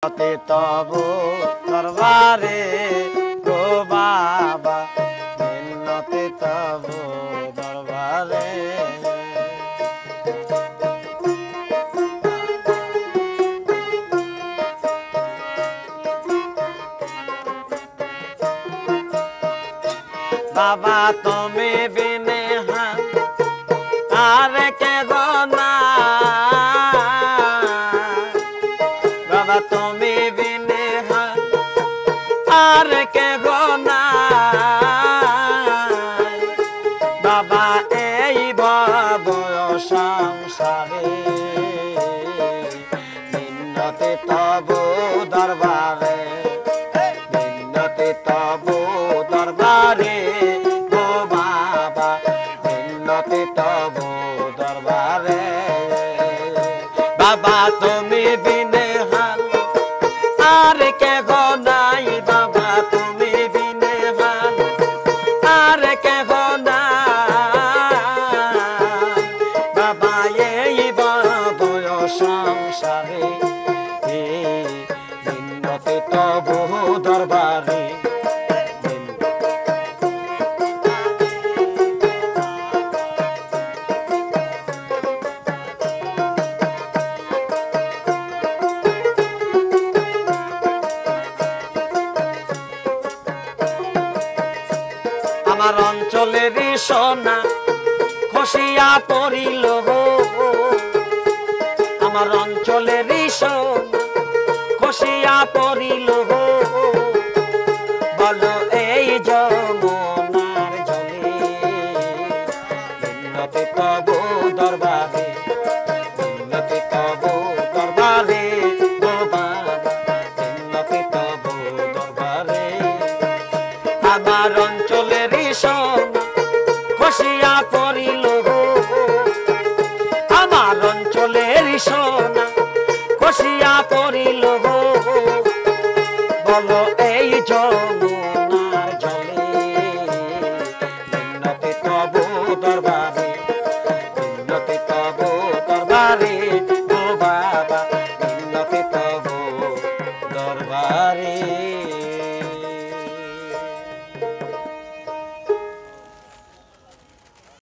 তবু দরবারে গো বাবা মিন্নতে তবু দরবারে বাবা তুমি বিনে আর কে গো না বাবা তুমি বিনে আর কে গো না বাবা এই ভব সংসারে মিন্নতে তবু দরবারে মিন্নতে তবু দরবারে গো বাবা মিন্নতে তবু দরবারে বাবা তুমি বিনে হাল আর কে গো নাই বাবা তুমি বিনে হাল আর কে গো নাই বাবা এই ভব সংসারে মিন্নতে তবু দরবারে আমার অঞ্চলেরই সোনা খসিয়া পড়িল গো আমার অঞ্চলেরই সোনা খসিয়া পড়িল গো